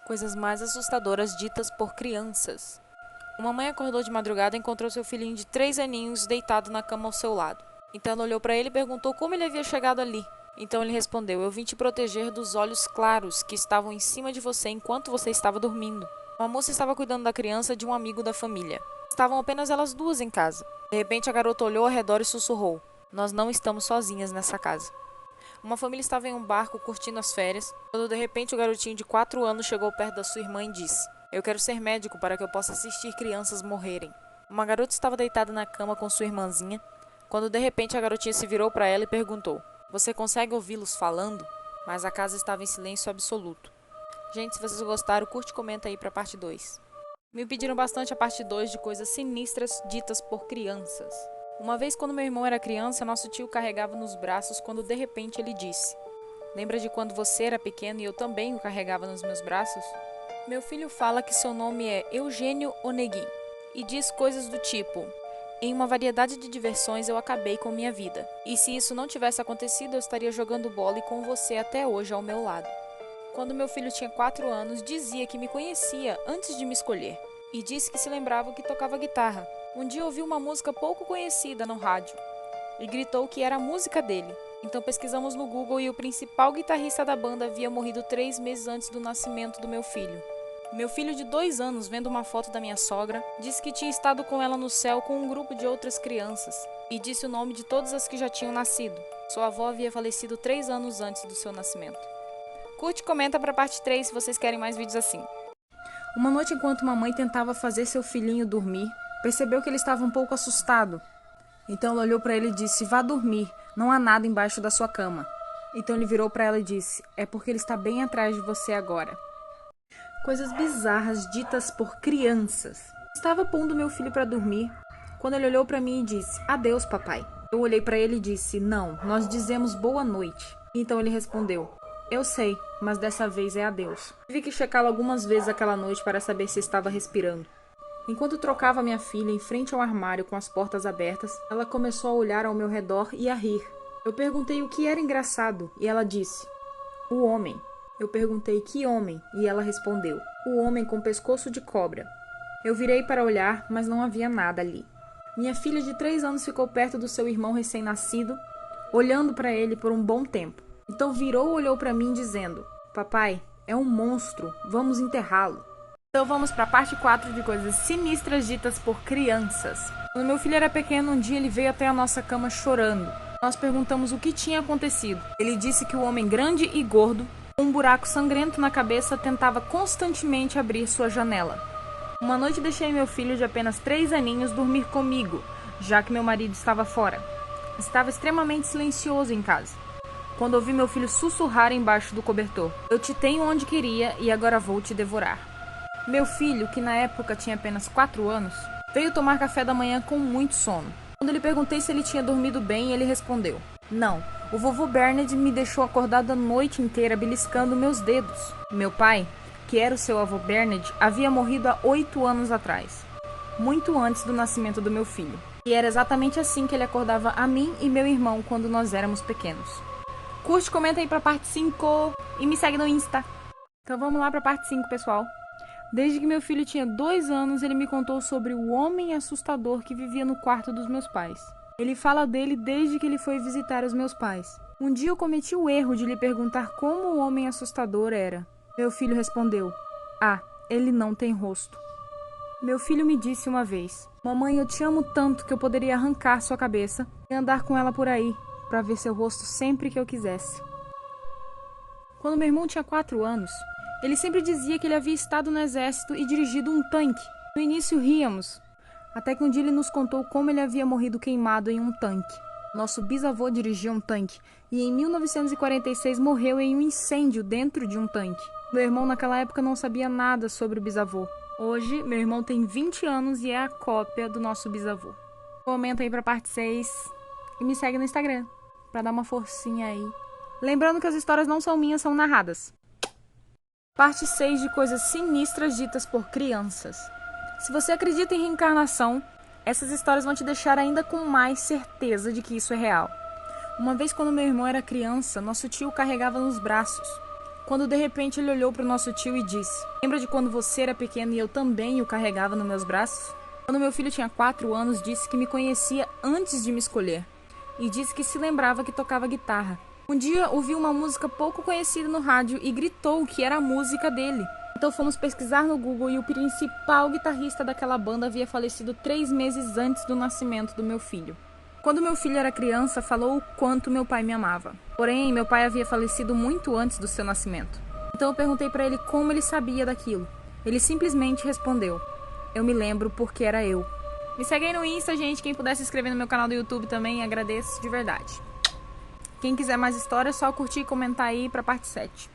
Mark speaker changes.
Speaker 1: Coisas mais assustadoras ditas por crianças. Uma mãe acordou de madrugada e encontrou seu filhinho de 3 aninhos deitado na cama ao seu lado. Então ela olhou para ele e perguntou como ele havia chegado ali. Então ele respondeu: "Eu vim te proteger dos olhos claros que estavam em cima de você enquanto você estava dormindo." Uma moça estava cuidando da criança de um amigo da família. Estavam apenas elas duas em casa. De repente a garota olhou ao redor e sussurrou: "Nós não estamos sozinhas nessa casa." Uma família estava em um barco curtindo as férias, quando de repente o garotinho de 4 anos chegou perto da sua irmã e disse: "Eu quero ser médico para que eu possa assistir crianças morrerem." Uma garota estava deitada na cama com sua irmãzinha, quando de repente a garotinha se virou para ela e perguntou: "Você consegue ouvi-los falando?" Mas a casa estava em silêncio absoluto. Gente, se vocês gostaram, curte e comenta aí para a parte 2. Me pediram bastante a parte 2 de coisas sinistras ditas por crianças. Uma vez, quando meu irmão era criança, nosso tio o carregava nos braços quando de repente ele disse: "Lembra de quando você era pequeno e eu também o carregava nos meus braços?" Meu filho fala que seu nome é Eugênio Onegin e diz coisas do tipo: "Em uma variedade de diversões eu acabei com minha vida. E se isso não tivesse acontecido, eu estaria jogando bola e com você até hoje ao meu lado." Quando meu filho tinha 4 anos, dizia que me conhecia antes de me escolher e disse que se lembrava que tocava guitarra. Um dia ouviu uma música pouco conhecida no rádio e gritou que era a música dele. Então pesquisamos no Google e o principal guitarrista da banda havia morrido 3 meses antes do nascimento do meu filho. Meu filho de 2 anos, vendo uma foto da minha sogra, disse que tinha estado com ela no céu com um grupo de outras crianças e disse o nome de todas as que já tinham nascido. Sua avó havia falecido 3 anos antes do seu nascimento. Curte e comenta para a parte 3 se vocês querem mais vídeos assim. Uma noite, enquanto uma mãe tentava fazer seu filhinho dormir, percebeu que ele estava um pouco assustado. Então ela olhou para ele e disse: "Vá dormir, não há nada embaixo da sua cama." Então ele virou para ela e disse: "É porque ele está bem atrás de você agora." Coisas bizarras ditas por crianças. Estava pondo meu filho para dormir, quando ele olhou para mim e disse: "Adeus, papai." Eu olhei para ele e disse: "Não, nós dizemos boa noite." Então ele respondeu: "Eu sei, mas dessa vez é adeus." Tive que checá-lo algumas vezes aquela noite para saber se estava respirando. Enquanto trocava minha filha em frente ao armário com as portas abertas, ela começou a olhar ao meu redor e a rir. Eu perguntei o que era engraçado e ela disse: "O homem." Eu perguntei: "Que homem?" e ela respondeu: "O homem com pescoço de cobra." Eu virei para olhar, mas não havia nada ali. Minha filha de 3 anos ficou perto do seu irmão recém-nascido, olhando para ele por um bom tempo. Então virou e olhou para mim dizendo: "Papai, é um monstro, vamos enterrá-lo." Então vamos para a parte 4 de coisas sinistras ditas por crianças. Quando meu filho era pequeno, um dia ele veio até a nossa cama chorando. Nós perguntamos o que tinha acontecido. Ele disse que o homem grande e gordo, com um buraco sangrento na cabeça, tentava constantemente abrir sua janela. Uma noite deixei meu filho de apenas 3 aninhos dormir comigo, já que meu marido estava fora. Estava extremamente silencioso em casa, quando ouvi meu filho sussurrar embaixo do cobertor: "Eu te tenho onde queria e agora vou te devorar." Meu filho, que na época tinha apenas 4 anos, veio tomar café da manhã com muito sono. Quando lhe perguntei se ele tinha dormido bem, ele respondeu: "Não, o vovô Bernard me deixou acordado a noite inteira beliscando meus dedos." Meu pai, que era o seu avô Bernard, havia morrido há 8 anos atrás, muito antes do nascimento do meu filho. E era exatamente assim que ele acordava a mim e meu irmão quando nós éramos pequenos. Curte, comenta aí pra parte 5 e me segue no Insta. Então vamos lá pra parte 5, pessoal. Desde que meu filho tinha 2 anos, ele me contou sobre o homem assustador que vivia no quarto dos meus pais. Ele fala dele desde que ele foi visitar os meus pais. Um dia eu cometi o erro de lhe perguntar como o homem assustador era. Meu filho respondeu: "Ah, ele não tem rosto." Meu filho me disse uma vez: "Mamãe, eu te amo tanto que eu poderia arrancar sua cabeça e andar com ela por aí, para ver seu rosto sempre que eu quisesse." Quando meu irmão tinha 4 anos, ele sempre dizia que ele havia estado no exército e dirigido um tanque. No início ríamos, até que um dia ele nos contou como ele havia morrido queimado em um tanque. Nosso bisavô dirigia um tanque e em 1946 morreu em um incêndio dentro de um tanque. Meu irmão naquela época não sabia nada sobre o bisavô. Hoje, meu irmão tem 20 anos e é a cópia do nosso bisavô. Comenta aí pra parte 6 e me segue no Instagram pra dar uma forcinha aí. Lembrando que as histórias não são minhas, são narradas. Parte 6 de coisas sinistras ditas por crianças. Se você acredita em reencarnação, essas histórias vão te deixar ainda com mais certeza de que isso é real. Uma vez, quando meu irmão era criança, nosso tio o carregava nos braços. quando de repente ele olhou para o nosso tio e disse: "Lembra de quando você era pequeno e eu também o carregava nos meus braços?" Quando meu filho tinha 4 anos, disse que me conhecia antes de me escolher e disse que se lembrava que tocava guitarra. Um dia ouviu uma música pouco conhecida no rádio e gritou que era a música dele. Então fomos pesquisar no Google e o principal guitarrista daquela banda havia falecido 3 meses antes do nascimento do meu filho. Quando meu filho era criança, falou o quanto meu pai me amava. Porém, meu pai havia falecido muito antes do seu nascimento. Então eu perguntei para ele como ele sabia daquilo. Ele simplesmente respondeu: "Eu me lembro porque era eu." Me segue aí no Insta, gente. Quem puder se inscrever no meu canal do YouTube também, agradeço de verdade. Quem quiser mais história, é só curtir e comentar aí pra parte 7.